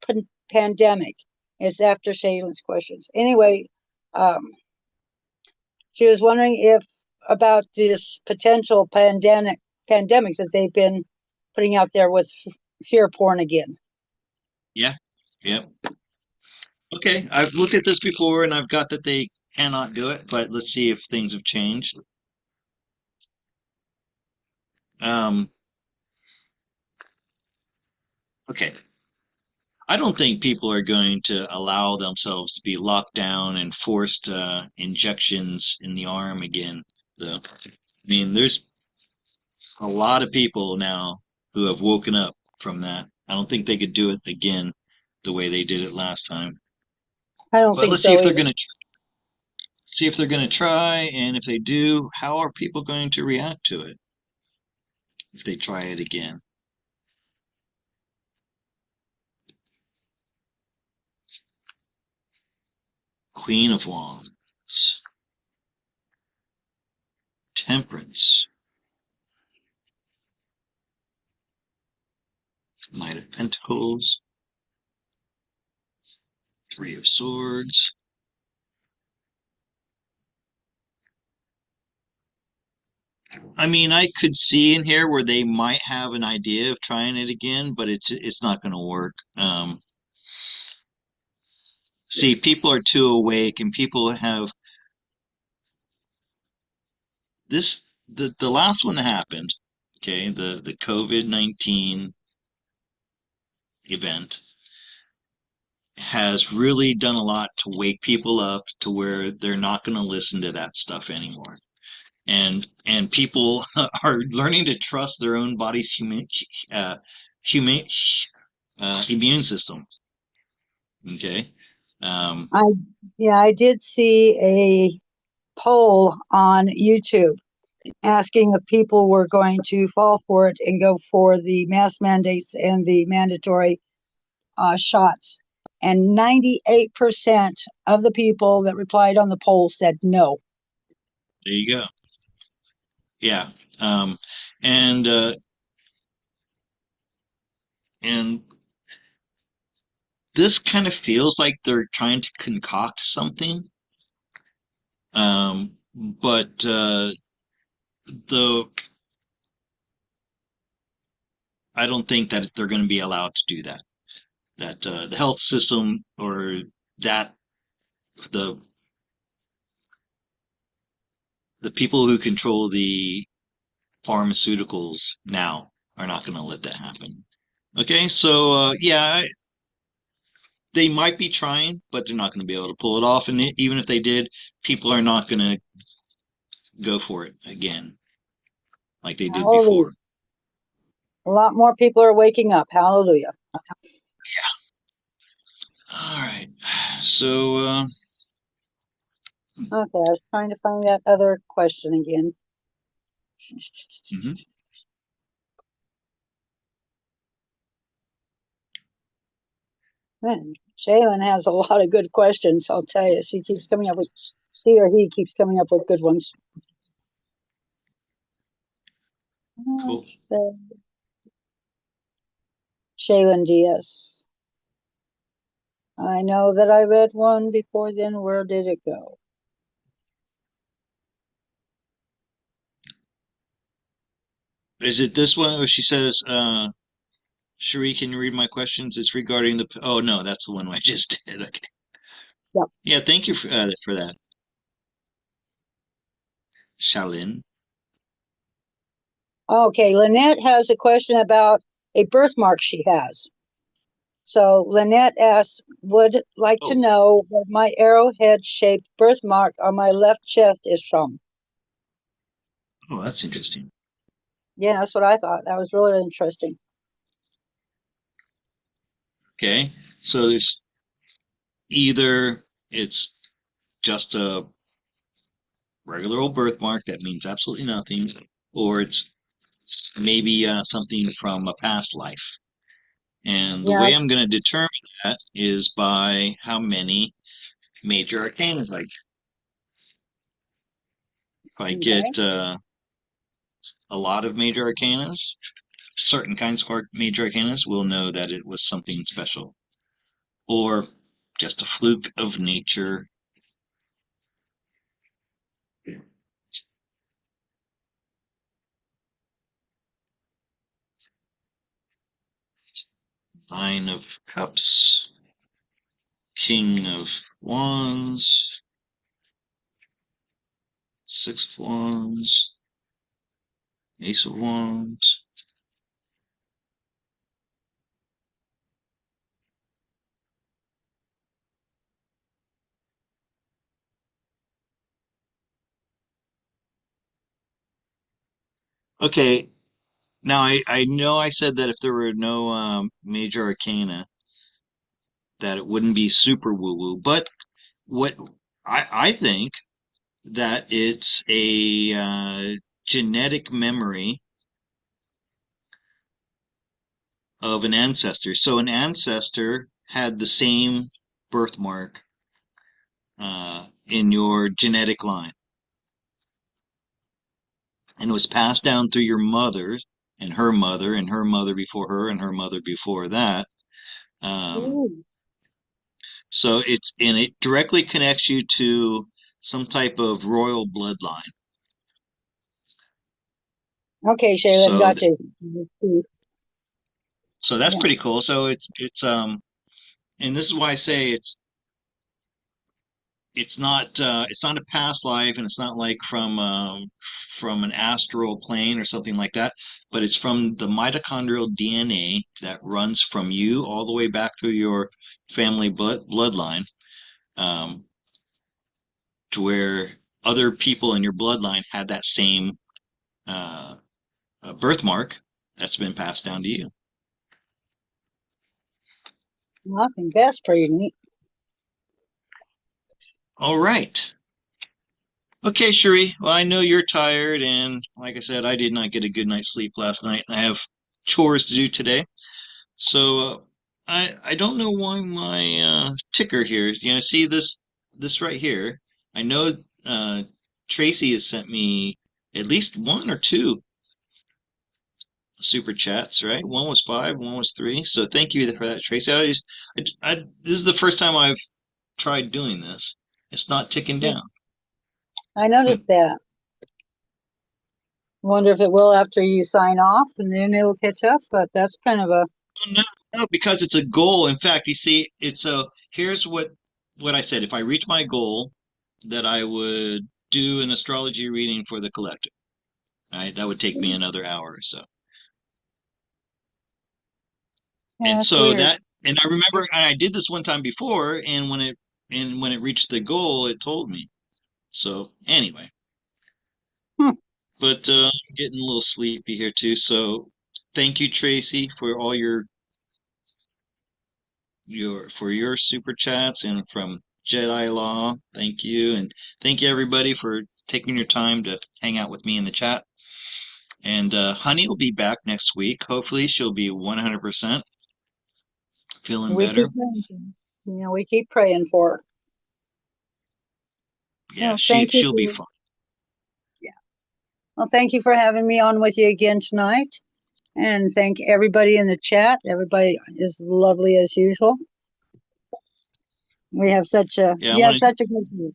pandemic. It's after Shaylin's questions. Anyway, um, she was wondering if about this potential pandemic that they've been putting out there with fear porn again. Yeah. Yeah. Okay. I've looked at this before and I've got that they cannot do it, but let's see if things have changed. Um, okay. I don't think people are going to allow themselves to be locked down and forced injections in the arm again, though. I mean, there's a lot of people now who have woken up from that. I don't think they could do it again the way they did it last time. I don't But think let's see so if they're either. going to try, and if they do, how are people going to react to it if they try it again? Queen of Wands, Temperance, Knight of Pentacles, Three of Swords. I mean, I could see in here where they might have an idea of trying it again, but it's not going to work. See, people are too awake, and people have this. The last one that happened, okay, the COVID-19 event has really done a lot to wake people up to where they're not going to listen to that stuff anymore. And people are learning to trust their own body's uh, human immune system. Okay. Um, I Yeah, I did see a poll on YouTube asking if people were going to fall for it and go for the mask mandates and the mandatory shots. And 98% of the people that replied on the poll said no. there you go. Yeah. Um, and uh, and this kind of feels like they're trying to concoct something. But the I don't think that they're going to be allowed to do that. That the health system, or that the the people who control the pharmaceuticals now are not going to let that happen. Okay, so yeah, they might be trying, but they're not going to be able to pull it off. And even if they did, people are not going to go for it again like they did Hallelujah. before. A lot more people are waking up. Hallelujah. All right, so Okay, I was trying to find that other question again. Hmm. Man, Shaylin has a lot of good questions, I'll tell you. She or he keeps coming up with good ones. Cool. Okay. Shaylin DS. I know that I read one before then. Where did it go? Is it this one where she says, Cherie, can you read my questions? It's regarding the. Oh, no, that's the one I just did. Okay. Yep. Yeah, thank you for that, Shalin. Okay, Lynette has a question about a birthmark she has. So Lynette asks, would like to Oh, know what my arrowhead-shaped birthmark on my left chest is from. oh, that's interesting. Yeah, that's what I thought. That was really interesting. Okay, so there's either it's just a regular old birthmark that means absolutely nothing, or it's maybe something from a past life. And the Yeah, way I'm going to determine that is by how many major arcanas I get. If I okay. get a lot of major arcanas, certain kinds of major arcanas, we'll know that it was something special, or just a fluke of nature. Nine of Cups, King of Wands, Six of Wands, Ace of Wands. Okay, now I know I said that if there were no major arcana, that it wouldn't be super woo woo, but what I think that it's a genetic memory of an ancestor. So an ancestor had the same birthmark in your genetic line, and it was passed down through your mother and her mother and her mother before her and her mother before that. Um, Ooh. so it directly connects you to some type of royal bloodline. Okay, Shaylin, So got you. so that's Yeah. pretty cool. So and this is why I say it's not a past life, and it's not like from an astral plane or something like that, but it's from the mitochondrial DNA that runs from you all the way back through your family bloodline, um, to where other people in your bloodline had that same uh, birthmark that's been passed down to you. Well, I think that's pretty neat. All right. Okay, Cherie. Well, I know you're tired, and like I said, I did not get a good night's sleep last night. I have chores to do today. So I don't know why my ticker here. See this right here. I know Tracy has sent me at least one or two super chats, right? One was 5, one was 3. So thank you for that, Tracy. This is the first time I've tried doing this. It's not ticking Yeah, down. I Hmm. noticed that. Wonder if it will after you sign off and then it'll catch up, but that's kind of a No, no, because it's a goal. In fact, you see, here's what I said. If I reach my goal, that I would do an astrology reading for the collective. Right? That would take me another hour or so. yeah, And that's so weird. that and I remember I did this one time before, and when it reached the goal, it told me. So anyway, Hmm. but I'm getting a little sleepy here too. So thank you, Tracy, for all your super chats, and from Jedi Law, thank you. And thank you, everybody, for taking your time to hang out with me in the chat. And Honey will be back next week. Hopefully, she'll be 100% feeling We better. keep praying for her. We keep praying for her. Yeah, Well, thank you. she'll be fine. Yeah. Well, thank you for having me on with you again tonight. And thank everybody in the chat. Everybody is lovely as usual. We have such a Yeah, you have such a good group.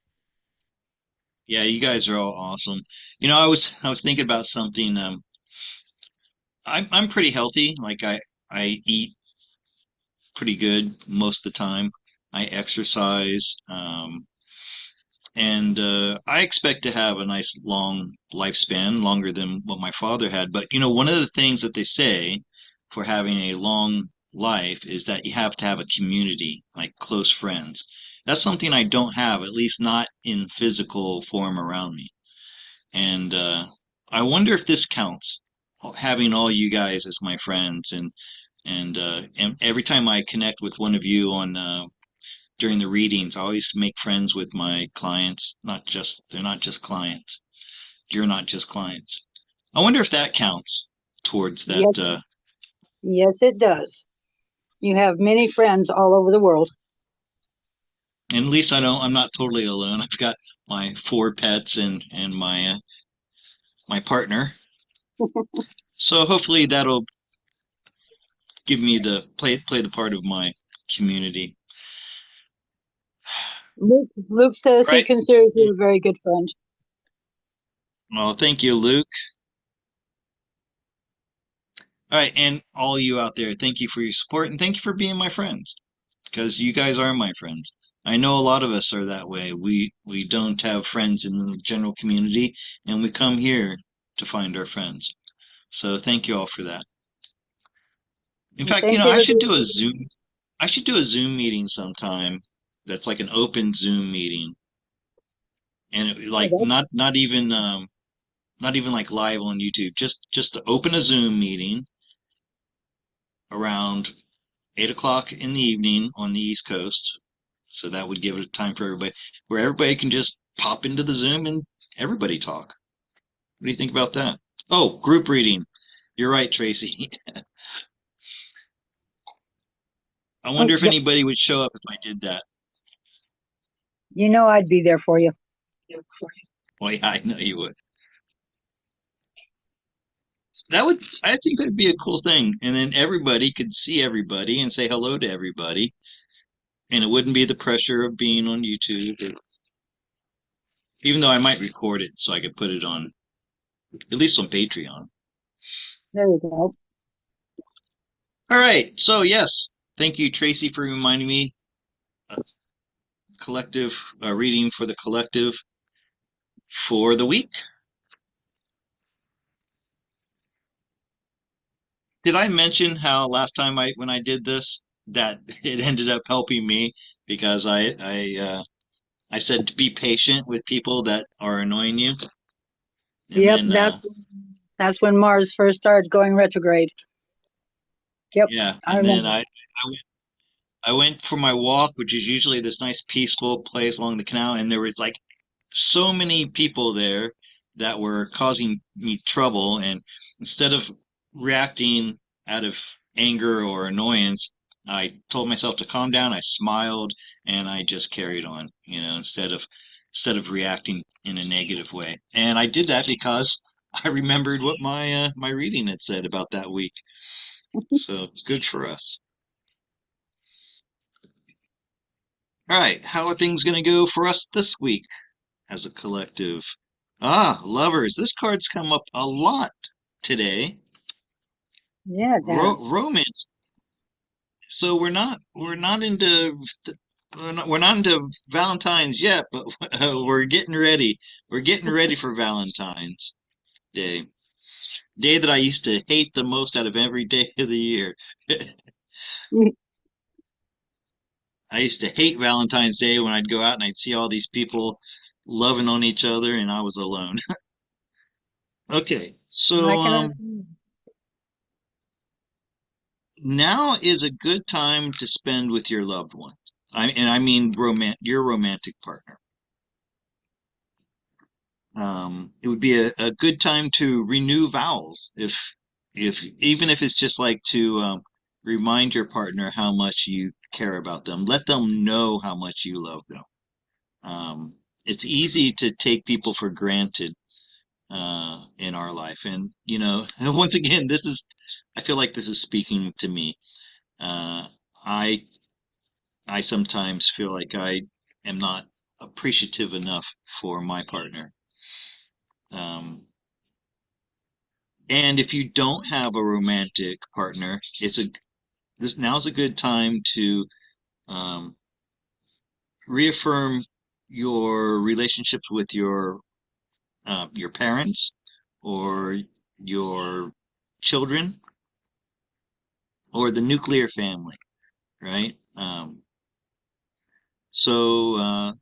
yeah, you guys are all awesome. I was thinking about something. I'm pretty healthy. Like I eat pretty good most of the time. I exercise. And I expect to have a nice long lifespan, longer than what my father had. But one of the things that they say for having a long life is that you have to have a community, like close friends. That's something I don't have, at least not in physical form around me. And I wonder if this counts, having all you guys as my friends, and every time I connect with one of you on during the readings, I always make friends with my clients. They're not just clients. You're not just clients. I wonder if that counts towards Yes, that. yes, it does. You have many friends all over the world. And at least I'm not totally alone. I've got my four pets and my partner. So hopefully that'll give me the play the part of my community. Luke says he Right. considers you a very good friend. Well, thank you, Luke. All right, and all you out there, thank you for your support and thank you for being my friends, because you guys are my friends. I know a lot of us are that way. We don't have friends in the general community, and we come here to find our friends. So thank you all for that. In fact, Thank you I for should being. do a Zoom. I should do a Zoom meeting sometime. That's like an open Zoom meeting, and like Oh, not even like live on YouTube. Just to open a Zoom meeting around 8 o'clock in the evening on the East Coast. So that would give it time for everybody, where everybody can just pop into the Zoom and everybody talk. What do you think about that? Oh, group reading. You're right, Tracy. I oh, wonder if yeah. anybody would show up if I did that. I'd be there for you. Well, yeah, I know you would. I think that'd be a cool thing. And then everybody could see everybody and say hello to everybody. And it wouldn't be the pressure of being on YouTube. Even though I might record it so I could put it on, at least on Patreon. There you go. All right. So, yes, thank you, Tracy, for reminding me. Collective reading for the collective for the week. Did I mention how last time when I did this that it ended up helping me because I said to be patient with people that are annoying you, and Yep, then that's when Mars first started going retrograde. Yep, yeah, I and then remember. I went for my walk, which is usually this nice peaceful place along the canal, and there was like so many people there that were causing me trouble. And instead of reacting out of anger or annoyance, I told myself to calm down. I smiled and I just carried on, instead of reacting in a negative way. And I did that because I remembered what my reading had said about that week. So good for us. All right, how are things going to go for us this week as a collective? Ah, lovers. This card's come up a lot today. Yeah, it has. Romance. So we're not into Valentine's yet, but we're getting ready. We're getting ready for Valentine's Day. Day that I used to hate the most out of every day of the year. I used to hate Valentine's Day when I'd go out and I'd see all these people loving on each other and I was alone. Okay, I so can understand. now is a good time to spend with your loved one. I mean your romantic partner. It would be a good time to renew vows if even if it's just like to remind your partner how much you care about them. Let them know how much you love them. It's easy to take people for granted in our life, and once again, I feel like this is speaking to me. Uh, I I sometimes feel like I am not appreciative enough for my partner. Um, And if you don't have a romantic partner, this now's a good time to um, reaffirm your relationships with your parents or your children or the nuclear family, right? So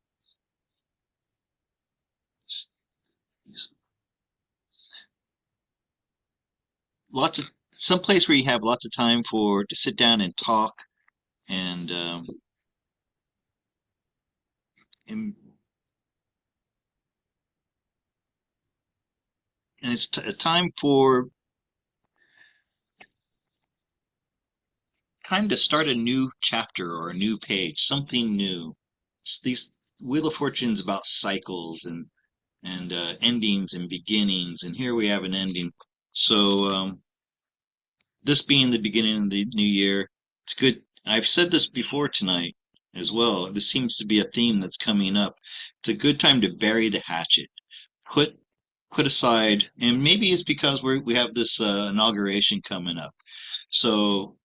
lots of some place where you have lots of time for to sit down and talk and um, and, and it's a time for time to start a new chapter or a new page, something new. These Wheel of Fortune's about cycles and endings and beginnings, and here we have an ending. So this being the beginning of the new year, it's good. I've said this before tonight as well. This seems to be a theme that's coming up. It's a good time to bury the hatchet. Put put aside, and maybe it's because we have this inauguration coming up. So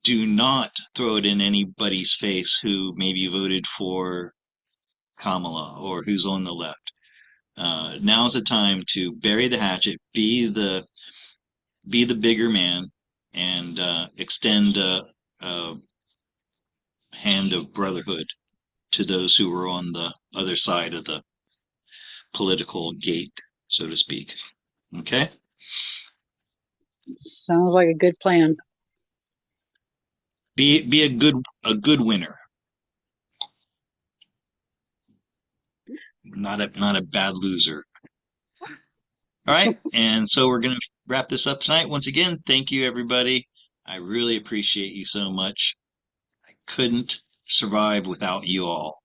do not throw it in anybody's face who maybe voted for Kamala or who's on the left. Now's the time to bury the hatchet, be the bigger man, and extend a hand of brotherhood to those who were on the other side of the political gate, so to speak. Okay, Sounds like a good plan. be a good winner, not a bad loser. All right. And so we're going to wrap this up tonight. Once again, thank you, everybody. I really appreciate you so much. I couldn't survive without you all.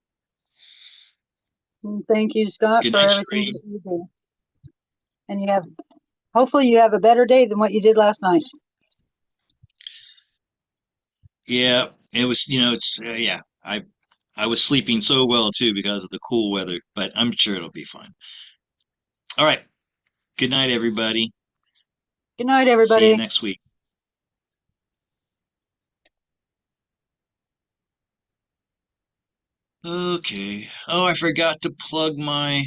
Thank you, Scott, Good for night, everything Serene. that you do. And hopefully you have a better day than what you did last night. Yeah, it was, yeah, I was sleeping so well too because of the cool weather, but I'm sure it'll be fine. All right. Good night, everybody. Good night, See you everybody. next week. Okay. Oh, I forgot to plug my